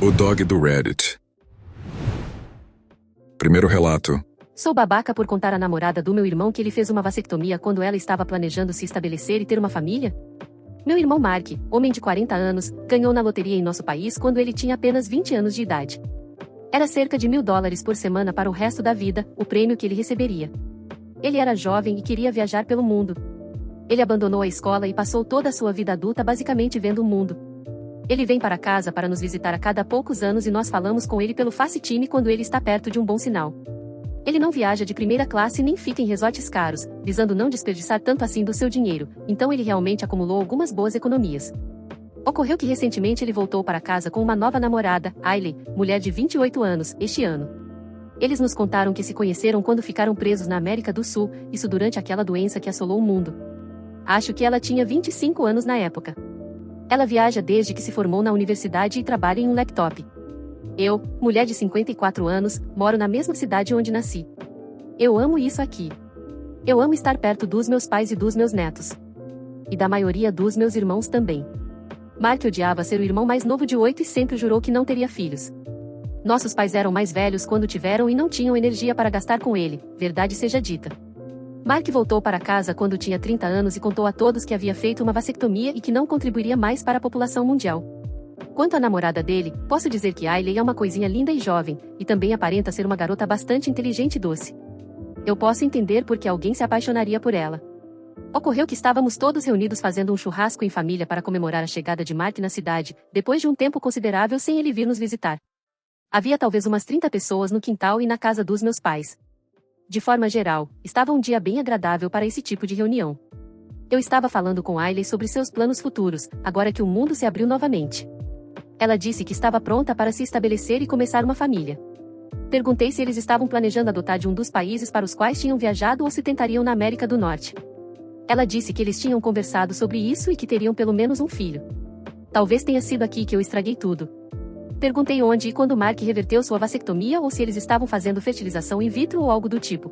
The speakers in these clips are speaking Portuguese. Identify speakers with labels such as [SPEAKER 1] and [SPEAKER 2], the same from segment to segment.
[SPEAKER 1] O dog do Reddit. Primeiro relato.
[SPEAKER 2] Sou babaca por contar à namorada do meu irmão que ele fez uma vasectomia quando ela estava planejando se estabelecer e ter uma família? Meu irmão Mark, homem de 40 anos, ganhou na loteria em nosso país quando ele tinha apenas 20 anos de idade. Era cerca de $1.000 por semana para o resto da vida, o prêmio que ele receberia. Ele era jovem e queria viajar pelo mundo. Ele abandonou a escola e passou toda a sua vida adulta basicamente vendo o mundo. Ele vem para casa para nos visitar a cada poucos anos e nós falamos com ele pelo FaceTime quando ele está perto de um bom sinal. Ele não viaja de primeira classe nem fica em resorts caros, visando não desperdiçar tanto assim do seu dinheiro, então ele realmente acumulou algumas boas economias. Ocorreu que recentemente ele voltou para casa com uma nova namorada, Ailey, mulher de 28 anos, este ano. Eles nos contaram que se conheceram quando ficaram presos na América do Sul, isso durante aquela doença que assolou o mundo. Acho que ela tinha 25 anos na época. Ela viaja desde que se formou na universidade e trabalha em um laptop. Eu, mulher de 54 anos, moro na mesma cidade onde nasci. Eu amo isso aqui. Eu amo estar perto dos meus pais e dos meus netos. E da maioria dos meus irmãos também. Mark odiava ser o irmão mais novo de 8 e sempre jurou que não teria filhos. Nossos pais eram mais velhos quando tiveram e não tinham energia para gastar com ele, verdade seja dita. Mark voltou para casa quando tinha 30 anos e contou a todos que havia feito uma vasectomia e que não contribuiria mais para a população mundial. Quanto à namorada dele, posso dizer que Ailey é uma coisinha linda e jovem, e também aparenta ser uma garota bastante inteligente e doce. Eu posso entender por que alguém se apaixonaria por ela. Ocorreu que estávamos todos reunidos fazendo um churrasco em família para comemorar a chegada de Mark na cidade, depois de um tempo considerável sem ele vir nos visitar. Havia talvez umas 30 pessoas no quintal e na casa dos meus pais. De forma geral, estava um dia bem agradável para esse tipo de reunião. Eu estava falando com Ailey sobre seus planos futuros, agora que o mundo se abriu novamente. Ela disse que estava pronta para se estabelecer e começar uma família. Perguntei se eles estavam planejando adotar de um dos países para os quais tinham viajado ou se tentariam na América do Norte. Ela disse que eles tinham conversado sobre isso e que teriam pelo menos um filho. Talvez tenha sido aqui que eu estraguei tudo. Perguntei onde e quando Mark reverteu sua vasectomia ou se eles estavam fazendo fertilização in vitro ou algo do tipo.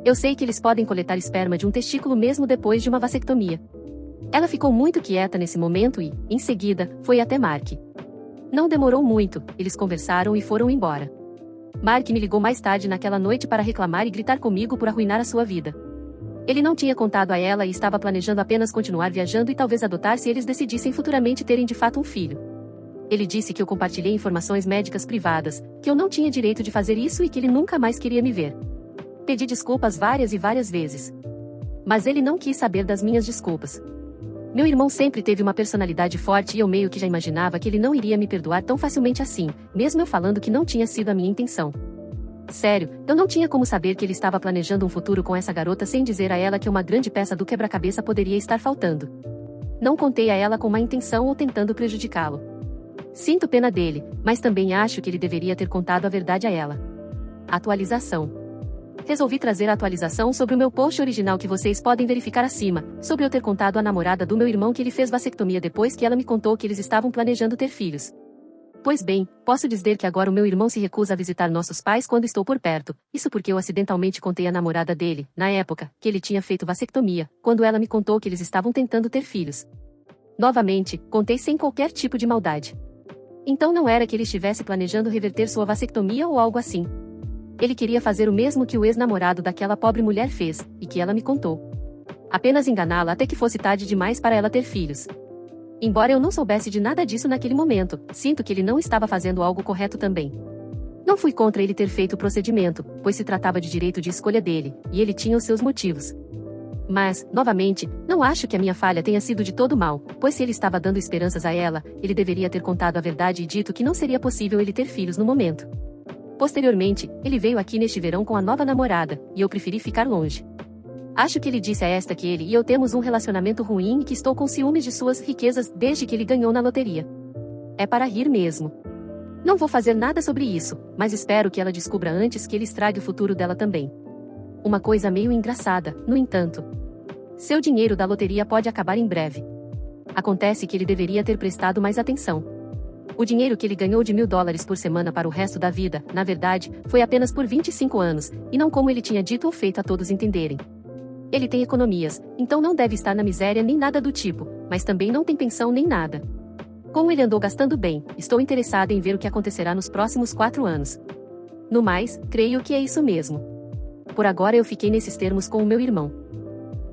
[SPEAKER 2] Eu sei que eles podem coletar esperma de um testículo mesmo depois de uma vasectomia. Ela ficou muito quieta nesse momento e, em seguida, foi até Mark. Não demorou muito, eles conversaram e foram embora. Mark me ligou mais tarde naquela noite para reclamar e gritar comigo por arruinar a sua vida. Ele não tinha contado a ela e estava planejando apenas continuar viajando e talvez adotar se eles decidissem futuramente terem de fato um filho. Ele disse que eu compartilhei informações médicas privadas, que eu não tinha direito de fazer isso e que ele nunca mais queria me ver. Pedi desculpas várias e várias vezes. Mas ele não quis saber das minhas desculpas. Meu irmão sempre teve uma personalidade forte e eu meio que já imaginava que ele não iria me perdoar tão facilmente assim, mesmo eu falando que não tinha sido a minha intenção. Sério, eu não tinha como saber que ele estava planejando um futuro com essa garota sem dizer a ela que uma grande peça do quebra-cabeça poderia estar faltando. Não contei a ela com má intenção ou tentando prejudicá-lo. Sinto pena dele, mas também acho que ele deveria ter contado a verdade a ela. Atualização. Resolvi trazer a atualização sobre o meu post original que vocês podem verificar acima, sobre eu ter contado à namorada do meu irmão que ele fez vasectomia depois que ela me contou que eles estavam planejando ter filhos. Pois bem, posso dizer que agora o meu irmão se recusa a visitar nossos pais quando estou por perto, isso porque eu acidentalmente contei à namorada dele, na época, que ele tinha feito vasectomia, quando ela me contou que eles estavam tentando ter filhos. Novamente, contei sem qualquer tipo de maldade. Então não era que ele estivesse planejando reverter sua vasectomia ou algo assim. Ele queria fazer o mesmo que o ex-namorado daquela pobre mulher fez, e que ela me contou. Apenas enganá-la até que fosse tarde demais para ela ter filhos. Embora eu não soubesse de nada disso naquele momento, sinto que ele não estava fazendo algo correto também. Não fui contra ele ter feito o procedimento, pois se tratava de direito de escolha dele, e ele tinha os seus motivos. Mas, novamente, não acho que a minha falha tenha sido de todo mal, pois se ele estava dando esperanças a ela, ele deveria ter contado a verdade e dito que não seria possível ele ter filhos no momento. Posteriormente, ele veio aqui neste verão com a nova namorada, e eu preferi ficar longe. Acho que ele disse a esta que ele e eu temos um relacionamento ruim e que estou com ciúmes de suas riquezas desde que ele ganhou na loteria. É para rir mesmo. Não vou fazer nada sobre isso, mas espero que ela descubra antes que ele estrague o futuro dela também. Uma coisa meio engraçada, no entanto. Seu dinheiro da loteria pode acabar em breve. Acontece que ele deveria ter prestado mais atenção. O dinheiro que ele ganhou de $1.000 por semana para o resto da vida, na verdade, foi apenas por 25 anos, e não como ele tinha dito ou feito a todos entenderem. Ele tem economias, então não deve estar na miséria nem nada do tipo, mas também não tem pensão nem nada. Como ele andou gastando bem, estou interessado em ver o que acontecerá nos próximos 4 anos. No mais, creio que é isso mesmo. Por agora eu fiquei nesses termos com o meu irmão.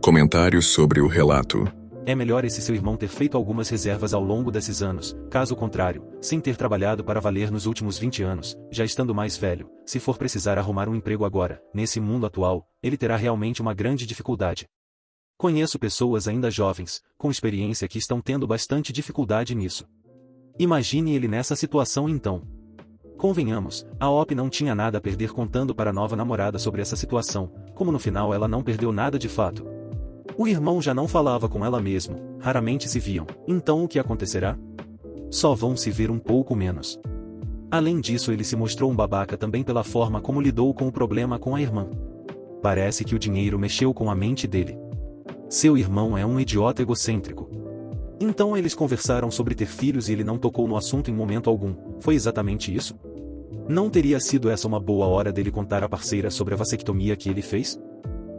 [SPEAKER 1] Comentários sobre o relato.
[SPEAKER 3] É melhor esse seu irmão ter feito algumas reservas ao longo desses anos, caso contrário, sem ter trabalhado para valer nos últimos 20 anos, já estando mais velho, se for precisar arrumar um emprego agora, nesse mundo atual, ele terá realmente uma grande dificuldade. Conheço pessoas ainda jovens, com experiência que estão tendo bastante dificuldade nisso. Imagine ele nessa situação então. Convenhamos, a OP não tinha nada a perder contando para a nova namorada sobre essa situação, como no final ela não perdeu nada de fato. O irmão já não falava com ela mesmo, raramente se viam, então o que acontecerá? Só vão se ver um pouco menos. Além disso, ele se mostrou um babaca também pela forma como lidou com o problema com a irmã. Parece que o dinheiro mexeu com a mente dele. Seu irmão é um idiota egocêntrico. Então eles conversaram sobre ter filhos e ele não tocou no assunto em momento algum, foi exatamente isso? Não teria sido essa uma boa hora dele contar à parceira sobre a vasectomia que ele fez?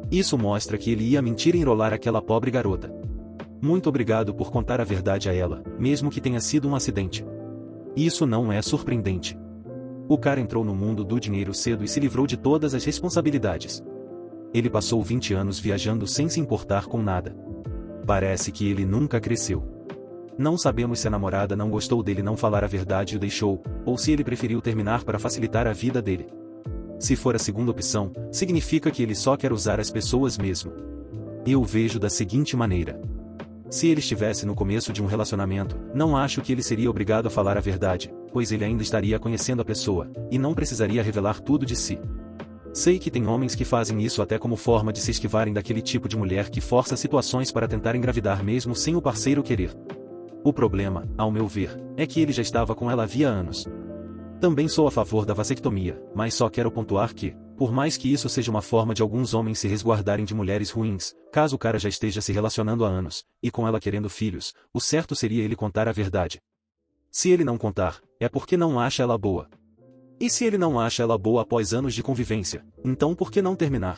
[SPEAKER 3] Isso mostra que ele ia mentir e enrolar aquela pobre garota. Muito obrigado por contar a verdade a ela, mesmo que tenha sido um acidente. Isso não é surpreendente. O cara entrou no mundo do dinheiro cedo e se livrou de todas as responsabilidades. Ele passou 20 anos viajando sem se importar com nada. Parece que ele nunca cresceu. Não sabemos se a namorada não gostou dele não falar a verdade e o deixou, ou se ele preferiu terminar para facilitar a vida dele. Se for a segunda opção, significa que ele só quer usar as pessoas mesmo. Eu vejo da seguinte maneira. Se ele estivesse no começo de um relacionamento, não acho que ele seria obrigado a falar a verdade, pois ele ainda estaria conhecendo a pessoa, e não precisaria revelar tudo de si. Sei que tem homens que fazem isso até como forma de se esquivarem daquele tipo de mulher que força situações para tentar engravidar mesmo sem o parceiro querer. O problema, ao meu ver, é que ele já estava com ela havia anos. Também sou a favor da vasectomia, mas só quero pontuar que, por mais que isso seja uma forma de alguns homens se resguardarem de mulheres ruins, caso o cara já esteja se relacionando há anos, e com ela querendo filhos, o certo seria ele contar a verdade. Se ele não contar, é porque não acha ela boa. E se ele não acha ela boa após anos de convivência, então por que não terminar?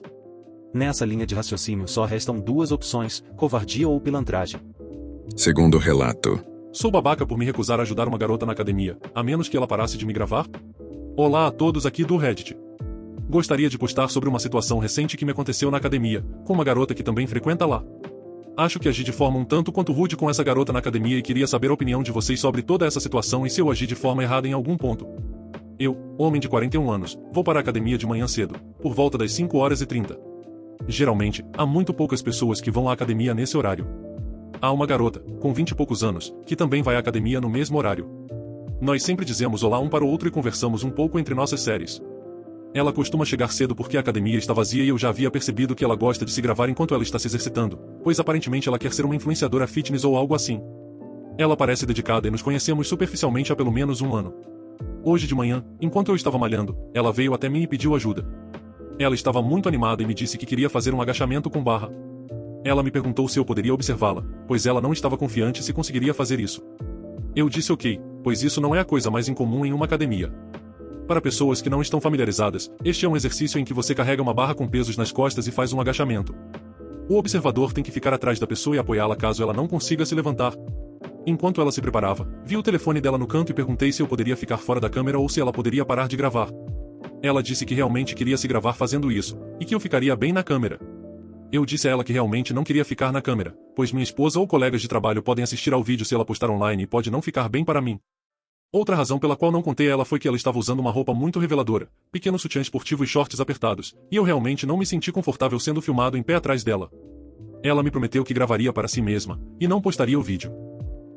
[SPEAKER 3] Nessa linha de raciocínio só restam duas opções, covardia ou pilantragem.
[SPEAKER 1] Segundo relato.
[SPEAKER 4] Sou babaca por me recusar a ajudar uma garota na academia, a menos que ela parasse de me gravar? Olá a todos aqui do Reddit. Gostaria de postar sobre uma situação recente que me aconteceu na academia, com uma garota que também frequenta lá. Acho que agi de forma um tanto quanto rude com essa garota na academia e queria saber a opinião de vocês sobre toda essa situação e se eu agi de forma errada em algum ponto. Eu, homem de 41 anos, vou para a academia de manhã cedo, por volta das 5h30. Geralmente, há muito poucas pessoas que vão à academia nesse horário. Há uma garota, com 20 e poucos anos, que também vai à academia no mesmo horário. Nós sempre dizemos olá um para o outro e conversamos um pouco entre nossas séries. Ela costuma chegar cedo porque a academia está vazia e eu já havia percebido que ela gosta de se gravar enquanto ela está se exercitando, pois aparentemente ela quer ser uma influenciadora fitness ou algo assim. Ela parece dedicada e nos conhecemos superficialmente há pelo menos um ano. Hoje de manhã, enquanto eu estava malhando, ela veio até mim e pediu ajuda. Ela estava muito animada e me disse que queria fazer um agachamento com barra. Ela me perguntou se eu poderia observá-la, pois ela não estava confiante se conseguiria fazer isso. Eu disse ok, pois isso não é a coisa mais incomum em uma academia. Para pessoas que não estão familiarizadas, este é um exercício em que você carrega uma barra com pesos nas costas e faz um agachamento. O observador tem que ficar atrás da pessoa e apoiá-la caso ela não consiga se levantar. Enquanto ela se preparava, vi o telefone dela no canto e perguntei se eu poderia ficar fora da câmera ou se ela poderia parar de gravar. Ela disse que realmente queria se gravar fazendo isso, e que eu ficaria bem na câmera. Eu disse a ela que realmente não queria ficar na câmera, pois minha esposa ou colegas de trabalho podem assistir ao vídeo se ela postar online e pode não ficar bem para mim. Outra razão pela qual não contei a ela foi que ela estava usando uma roupa muito reveladora, pequeno sutiã esportivo e shorts apertados, e eu realmente não me senti confortável sendo filmado em pé atrás dela. Ela me prometeu que gravaria para si mesma, e não postaria o vídeo.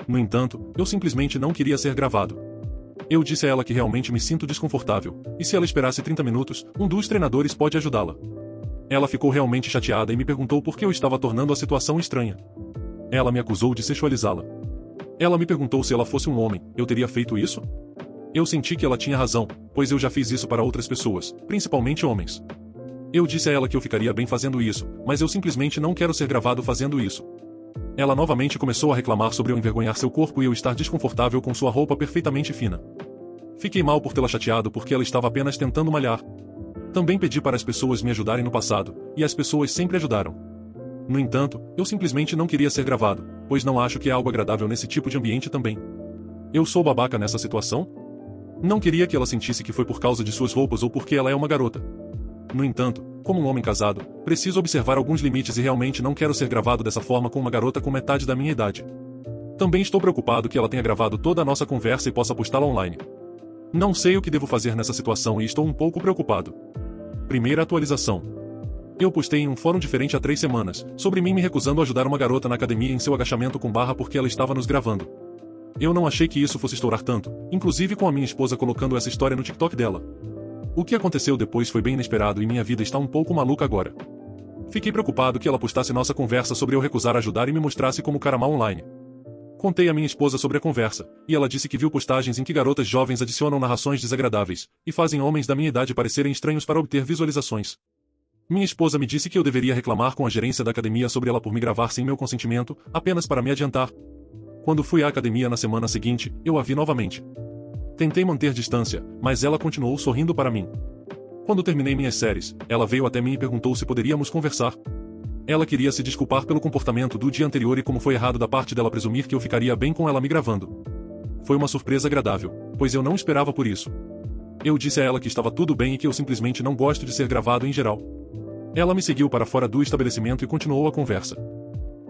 [SPEAKER 4] No entanto, eu simplesmente não queria ser gravado. Eu disse a ela que realmente me sinto desconfortável, e se ela esperasse 30 minutos, um dos treinadores pode ajudá-la. Ela ficou realmente chateada e me perguntou por que eu estava tornando a situação estranha. Ela me acusou de sexualizá-la. Ela me perguntou se ela fosse um homem, eu teria feito isso? Eu senti que ela tinha razão, pois eu já fiz isso para outras pessoas, principalmente homens. Eu disse a ela que eu ficaria bem fazendo isso, mas eu simplesmente não quero ser gravado fazendo isso. Ela novamente começou a reclamar sobre eu envergonhar seu corpo e eu estar desconfortável com sua roupa perfeitamente fina. Fiquei mal por tê-la chateado porque ela estava apenas tentando malhar. Também pedi para as pessoas me ajudarem no passado, e as pessoas sempre ajudaram. No entanto, eu simplesmente não queria ser gravado, pois não acho que é algo agradável nesse tipo de ambiente também. Eu sou babaca nessa situação? Não queria que ela sentisse que foi por causa de suas roupas ou porque ela é uma garota. No entanto, como um homem casado, preciso observar alguns limites e realmente não quero ser gravado dessa forma com uma garota com metade da minha idade. Também estou preocupado que ela tenha gravado toda a nossa conversa e possa postá-la online. Não sei o que devo fazer nessa situação e estou um pouco preocupado. Primeira atualização. Eu postei em um fórum diferente há 3 semanas, sobre mim me recusando a ajudar uma garota na academia em seu agachamento com barra porque ela estava nos gravando. Eu não achei que isso fosse estourar tanto, inclusive com a minha esposa colocando essa história no TikTok dela. O que aconteceu depois foi bem inesperado e minha vida está um pouco maluca agora. Fiquei preocupado que ela postasse nossa conversa sobre eu recusar ajudar e me mostrasse como cara mal online. Contei à minha esposa sobre a conversa, e ela disse que viu postagens em que garotas jovens adicionam narrações desagradáveis, e fazem homens da minha idade parecerem estranhos para obter visualizações. Minha esposa me disse que eu deveria reclamar com a gerência da academia sobre ela por me gravar sem meu consentimento, apenas para me adiantar. Quando fui à academia na semana seguinte, eu a vi novamente. Tentei manter distância, mas ela continuou sorrindo para mim. Quando terminei minhas séries, ela veio até mim e perguntou se poderíamos conversar. Ela queria se desculpar pelo comportamento do dia anterior e como foi errado da parte dela presumir que eu ficaria bem com ela me gravando. Foi uma surpresa agradável, pois eu não esperava por isso. Eu disse a ela que estava tudo bem e que eu simplesmente não gosto de ser gravado em geral. Ela me seguiu para fora do estabelecimento e continuou a conversa.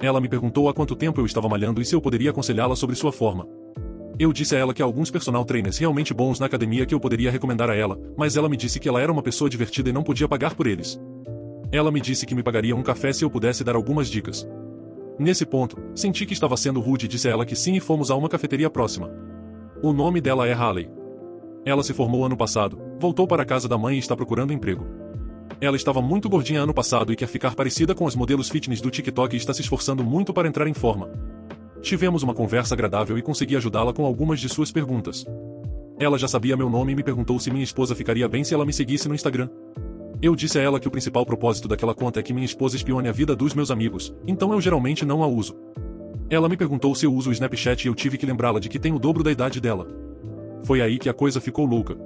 [SPEAKER 4] Ela me perguntou há quanto tempo eu estava malhando e se eu poderia aconselhá-la sobre sua forma. Eu disse a ela que há alguns personal trainers realmente bons na academia que eu poderia recomendar a ela, mas ela me disse que ela era uma pessoa divertida e não podia pagar por eles. Ela me disse que me pagaria um café se eu pudesse dar algumas dicas. Nesse ponto, senti que estava sendo rude e disse a ela que sim e fomos a uma cafeteria próxima. O nome dela é Hailey. Ela se formou ano passado, voltou para a casa da mãe e está procurando emprego. Ela estava muito gordinha ano passado e quer ficar parecida com os modelos fitness do TikTok e está se esforçando muito para entrar em forma. Tivemos uma conversa agradável e consegui ajudá-la com algumas de suas perguntas. Ela já sabia meu nome e me perguntou se minha esposa ficaria bem se ela me seguisse no Instagram. Eu disse a ela que o principal propósito daquela conta é que minha esposa espione a vida dos meus amigos, então eu geralmente não a uso. Ela me perguntou se eu uso o Snapchat e eu tive que lembrá-la de que tenho o dobro da idade dela. Foi aí que a coisa ficou louca.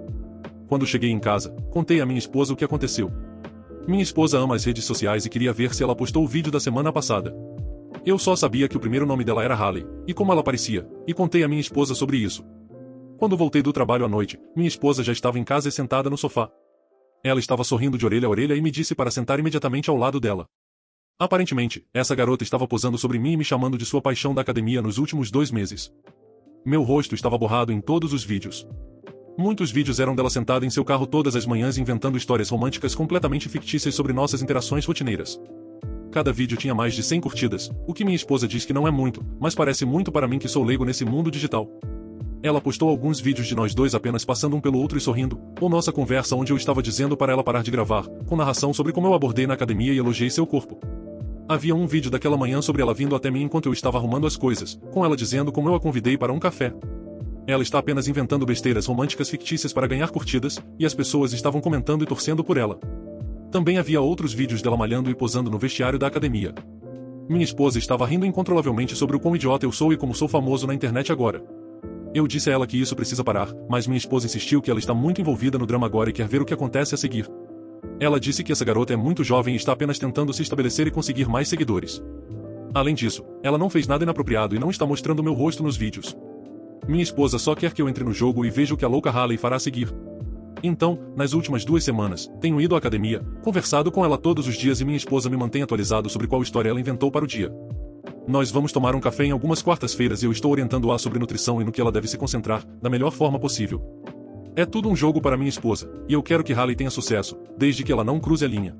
[SPEAKER 4] Quando cheguei em casa, contei à minha esposa o que aconteceu. Minha esposa ama as redes sociais e queria ver se ela postou o vídeo da semana passada. Eu só sabia que o primeiro nome dela era Hailey, e como ela parecia, e contei à minha esposa sobre isso. Quando voltei do trabalho à noite, minha esposa já estava em casa e sentada no sofá. Ela estava sorrindo de orelha a orelha e me disse para sentar imediatamente ao lado dela. Aparentemente, essa garota estava posando sobre mim e me chamando de sua paixão da academia nos últimos 2 meses. Meu rosto estava borrado em todos os vídeos. Muitos vídeos eram dela sentada em seu carro todas as manhãs inventando histórias românticas completamente fictícias sobre nossas interações rotineiras. Cada vídeo tinha mais de 100 curtidas, o que minha esposa diz que não é muito, mas parece muito para mim que sou leigo nesse mundo digital. Ela postou alguns vídeos de nós dois apenas passando um pelo outro e sorrindo, ou nossa conversa onde eu estava dizendo para ela parar de gravar, com narração sobre como eu abordei na academia e elogiei seu corpo. Havia um vídeo daquela manhã sobre ela vindo até mim enquanto eu estava arrumando as coisas, com ela dizendo como eu a convidei para um café. Ela está apenas inventando besteiras românticas fictícias para ganhar curtidas, e as pessoas estavam comentando e torcendo por ela. Também havia outros vídeos dela malhando e posando no vestiário da academia. Minha esposa estava rindo incontrolavelmente sobre o quão idiota eu sou e como sou famoso na internet agora. Eu disse a ela que isso precisa parar, mas minha esposa insistiu que ela está muito envolvida no drama agora e quer ver o que acontece a seguir. Ela disse que essa garota é muito jovem e está apenas tentando se estabelecer e conseguir mais seguidores. Além disso, ela não fez nada inapropriado e não está mostrando meu rosto nos vídeos. Minha esposa só quer que eu entre no jogo e veja o que a louca Hailey fará a seguir. Então, nas últimas 2 semanas, tenho ido à academia, conversado com ela todos os dias e minha esposa me mantém atualizado sobre qual história ela inventou para o dia. Nós vamos tomar um café em algumas quartas-feiras e eu estou orientando-a sobre nutrição e no que ela deve se concentrar, da melhor forma possível. É tudo um jogo para minha esposa, e eu quero que Hailey tenha sucesso, desde que ela não cruze a linha.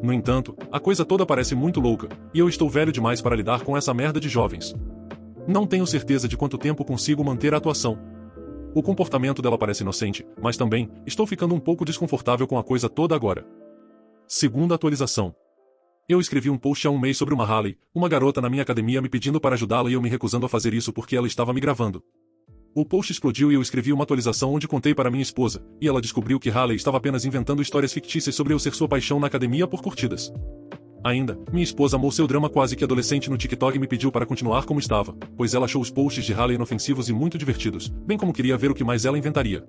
[SPEAKER 4] No entanto, a coisa toda parece muito louca, e eu estou velho demais para lidar com essa merda de jovens. Não tenho certeza de quanto tempo consigo manter a atuação. O comportamento dela parece inocente, mas também, estou ficando um pouco desconfortável com a coisa toda agora. Segunda atualização. Eu escrevi um post há um mês sobre uma Hailey, uma garota na minha academia me pedindo para ajudá-la e eu me recusando a fazer isso porque ela estava me gravando. O post explodiu e eu escrevi uma atualização onde contei para minha esposa, e ela descobriu que Hailey estava apenas inventando histórias fictícias sobre eu ser sua paixão na academia por curtidas. Ainda, minha esposa amou seu drama quase que adolescente no TikTok e me pediu para continuar como estava, pois ela achou os posts de Hailey inofensivos e muito divertidos, bem como queria ver o que mais ela inventaria.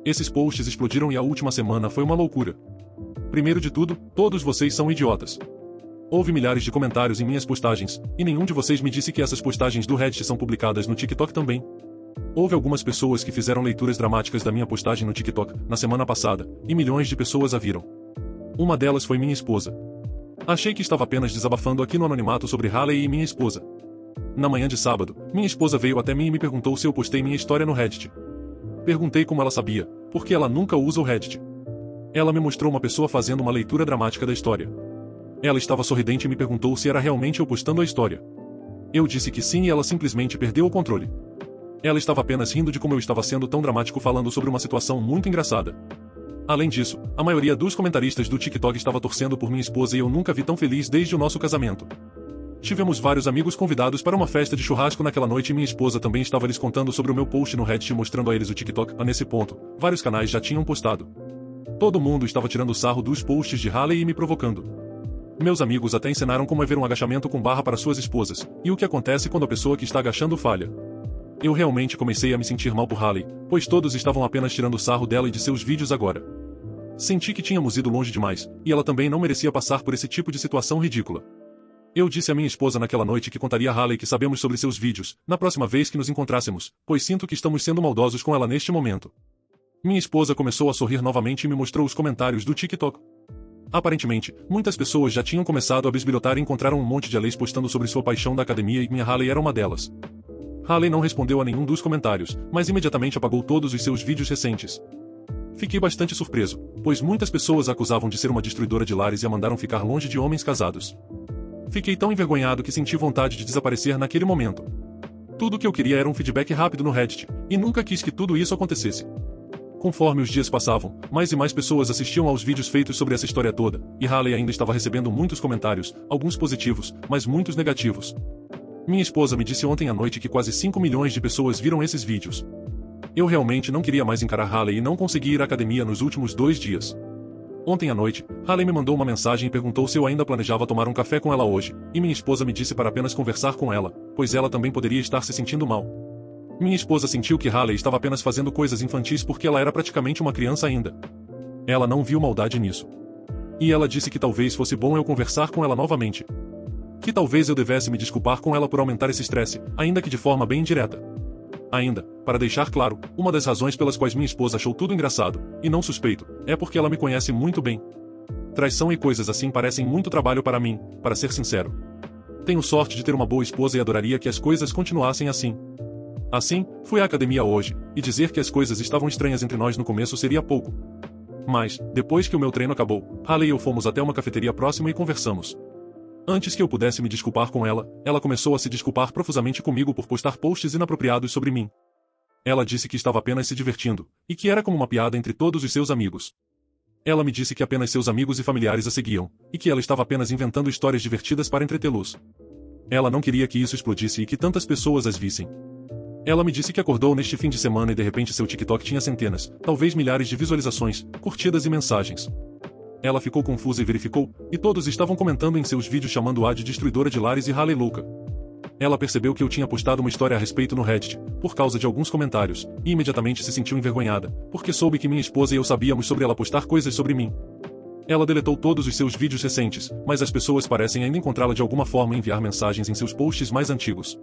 [SPEAKER 4] Esses posts explodiram e a última semana foi uma loucura. Primeiro de tudo, todos vocês são idiotas. Houve milhares de comentários em minhas postagens, e nenhum de vocês me disse que essas postagens do Reddit são publicadas no TikTok também. Houve algumas pessoas que fizeram leituras dramáticas da minha postagem no TikTok, na semana passada, e milhões de pessoas a viram. Uma delas foi minha esposa. Achei que estava apenas desabafando aqui no anonimato sobre Haley e minha esposa. Na manhã de sábado, minha esposa veio até mim e me perguntou se eu postei minha história no Reddit. Perguntei como ela sabia, porque ela nunca usa o Reddit. Ela me mostrou uma pessoa fazendo uma leitura dramática da história. Ela estava sorridente e me perguntou se era realmente eu postando a história. Eu disse que sim e ela simplesmente perdeu o controle. Ela estava apenas rindo de como eu estava sendo tão dramático falando sobre uma situação muito engraçada. Além disso, a maioria dos comentaristas do TikTok estava torcendo por minha esposa e eu nunca vi tão feliz desde o nosso casamento. Tivemos vários amigos convidados para uma festa de churrasco naquela noite e minha esposa também estava lhes contando sobre o meu post no Reddit mostrando a eles o TikTok. Nesse ponto, vários canais já tinham postado. Todo mundo estava tirando sarro dos posts de Haley e me provocando. Meus amigos até ensinaram como é ver um agachamento com barra para suas esposas, e o que acontece quando a pessoa que está agachando falha. Eu realmente comecei a me sentir mal por Haley, pois todos estavam apenas tirando sarro dela e de seus vídeos agora. Senti que tínhamos ido longe demais, e ela também não merecia passar por esse tipo de situação ridícula. Eu disse à minha esposa naquela noite que contaria a Haley que sabemos sobre seus vídeos, na próxima vez que nos encontrássemos, pois sinto que estamos sendo maldosos com ela neste momento. Minha esposa começou a sorrir novamente e me mostrou os comentários do TikTok. Aparentemente, muitas pessoas já tinham começado a bisbilhotar e encontraram um monte de Haleys postando sobre sua paixão da academia e minha Haley era uma delas. Haley não respondeu a nenhum dos comentários, mas imediatamente apagou todos os seus vídeos recentes. Fiquei bastante surpreso, pois muitas pessoas a acusavam de ser uma destruidora de lares e a mandaram ficar longe de homens casados. Fiquei tão envergonhado que senti vontade de desaparecer naquele momento. Tudo o que eu queria era um feedback rápido no Reddit, e nunca quis que tudo isso acontecesse. Conforme os dias passavam, mais e mais pessoas assistiam aos vídeos feitos sobre essa história toda, e Haley ainda estava recebendo muitos comentários, alguns positivos, mas muitos negativos. Minha esposa me disse ontem à noite que quase 5 milhões de pessoas viram esses vídeos. Eu realmente não queria mais encarar Haley e não consegui ir à academia nos últimos 2 dias. Ontem à noite, Haley me mandou uma mensagem e perguntou se eu ainda planejava tomar um café com ela hoje, e minha esposa me disse para apenas conversar com ela, pois ela também poderia estar se sentindo mal. Minha esposa sentiu que Haley estava apenas fazendo coisas infantis porque ela era praticamente uma criança ainda. Ela não viu maldade nisso. E ela disse que talvez fosse bom eu conversar com ela novamente. Que talvez eu devesse me desculpar com ela por aumentar esse estresse, ainda que de forma bem indireta. Ainda, para deixar claro, uma das razões pelas quais minha esposa achou tudo engraçado, e não suspeito, é porque ela me conhece muito bem. Traição e coisas assim parecem muito trabalho para mim, para ser sincero. Tenho sorte de ter uma boa esposa e adoraria que as coisas continuassem assim. Assim, fui à academia hoje, e dizer que as coisas estavam estranhas entre nós no começo seria pouco. Mas, depois que o meu treino acabou, Haley e eu fomos até uma cafeteria próxima e conversamos. Antes que eu pudesse me desculpar com ela, ela começou a se desculpar profusamente comigo por postar posts inapropriados sobre mim. Ela disse que estava apenas se divertindo, e que era como uma piada entre todos os seus amigos. Ela me disse que apenas seus amigos e familiares a seguiam, e que ela estava apenas inventando histórias divertidas para entretê-los. Ela não queria que isso explodisse e que tantas pessoas as vissem. Ela me disse que acordou neste fim de semana e de repente seu TikTok tinha centenas, talvez milhares de visualizações, curtidas e mensagens. Ela ficou confusa e verificou, e todos estavam comentando em seus vídeos chamando-a de destruidora de lares e Haley louca. Ela percebeu que eu tinha postado uma história a respeito no Reddit, por causa de alguns comentários, e imediatamente se sentiu envergonhada, porque soube que minha esposa e eu sabíamos sobre ela postar coisas sobre mim. Ela deletou todos os seus vídeos recentes, mas as pessoas parecem ainda encontrá-la de alguma forma e enviar mensagens em seus posts mais antigos.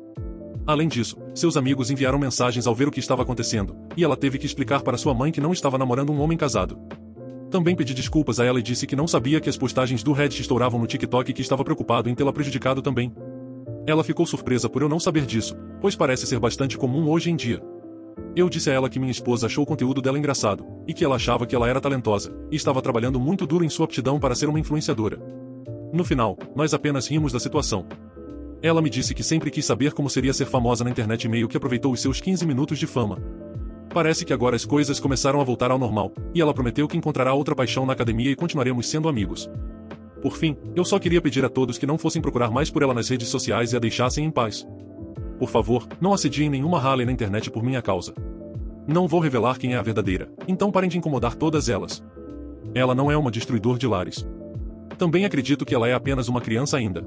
[SPEAKER 4] Além disso, seus amigos enviaram mensagens ao ver o que estava acontecendo, e ela teve que explicar para sua mãe que não estava namorando um homem casado. Também pedi desculpas a ela e disse que não sabia que as postagens do Reddit estouravam no TikTok e que estava preocupado em tê-la prejudicado também. Ela ficou surpresa por eu não saber disso, pois parece ser bastante comum hoje em dia. Eu disse a ela que minha esposa achou o conteúdo dela engraçado, e que ela achava que ela era talentosa, e estava trabalhando muito duro em sua aptidão para ser uma influenciadora. No final, nós apenas rimos da situação. Ela me disse que sempre quis saber como seria ser famosa na internet e meio que aproveitou os seus 15 minutos de fama. Parece que agora as coisas começaram a voltar ao normal, e ela prometeu que encontrará outra paixão na academia e continuaremos sendo amigos. Por fim, eu só queria pedir a todos que não fossem procurar mais por ela nas redes sociais e a deixassem em paz. Por favor, não assediem nenhuma Haley na internet por minha causa. Não vou revelar quem é a verdadeira, então parem de incomodar todas elas. Ela não é uma destruidor de lares. Também acredito que ela é apenas uma criança ainda.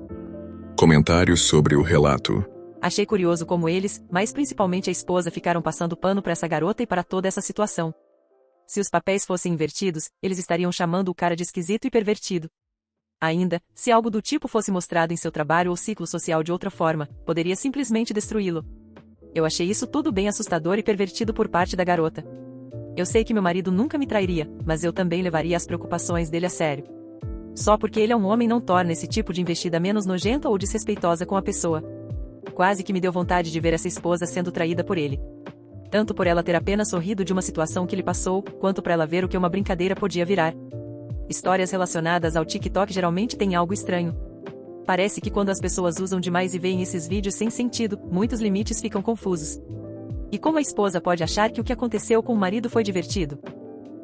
[SPEAKER 1] Comentários sobre o relato.
[SPEAKER 5] Achei curioso como eles, mas principalmente a esposa, ficaram passando pano para essa garota e para toda essa situação. Se os papéis fossem invertidos, eles estariam chamando o cara de esquisito e pervertido. Ainda, se algo do tipo fosse mostrado em seu trabalho ou ciclo social de outra forma, poderia simplesmente destruí-lo. Eu achei isso tudo bem assustador e pervertido por parte da garota. Eu sei que meu marido nunca me trairia, mas eu também levaria as preocupações dele a sério. Só porque ele é um homem não torna esse tipo de investida menos nojenta ou desrespeitosa com a pessoa. Quase que me deu vontade de ver essa esposa sendo traída por ele. Tanto por ela ter apenas sorrido de uma situação que lhe passou, quanto para ela ver o que uma brincadeira podia virar. Histórias relacionadas ao TikTok geralmente têm algo estranho. Parece que quando as pessoas usam demais e veem esses vídeos sem sentido, muitos limites ficam confusos. E como a esposa pode achar que o que aconteceu com o marido foi divertido?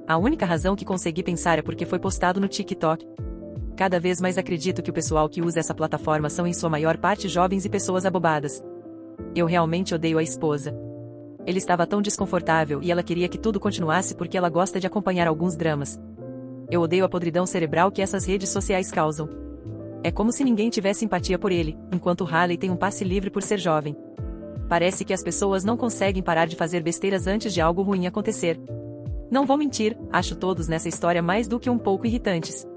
[SPEAKER 5] A única razão que consegui pensar é porque foi postado no TikTok. Cada vez mais acredito que o pessoal que usa essa plataforma são em sua maior parte jovens e pessoas abobadas. Eu realmente odeio a esposa. Ele estava tão desconfortável e ela queria que tudo continuasse porque ela gosta de acompanhar alguns dramas. Eu odeio a podridão cerebral que essas redes sociais causam. É como se ninguém tivesse empatia por ele, enquanto Haley tem um passe livre por ser jovem. Parece que as pessoas não conseguem parar de fazer besteiras antes de algo ruim acontecer. Não vou mentir, acho todos nessa história mais do que um pouco irritantes.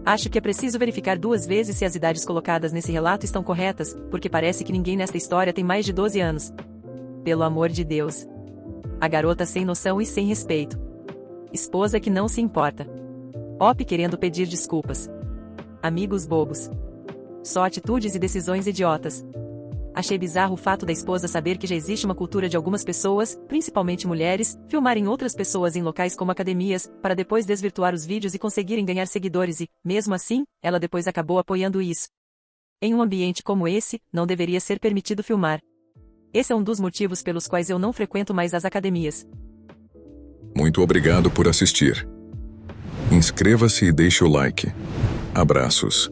[SPEAKER 5] Acho que é preciso verificar 2 vezes se as idades colocadas nesse relato estão corretas, porque parece que ninguém nesta história tem mais de 12 anos. Pelo amor de Deus. A garota sem noção e sem respeito. Esposa que não se importa. Op querendo pedir desculpas. Amigos bobos. Só atitudes e decisões idiotas. Achei bizarro o fato da esposa saber que já existe uma cultura de algumas pessoas, principalmente mulheres, filmarem outras pessoas em locais como academias, para depois desvirtuar os vídeos e conseguirem ganhar seguidores e, mesmo assim, ela depois acabou apoiando isso. Em um ambiente como esse, não deveria ser permitido filmar. Esse é um dos motivos pelos quais eu não frequento mais as academias.
[SPEAKER 1] Muito obrigado por assistir. Inscreva-se e deixe o like. Abraços.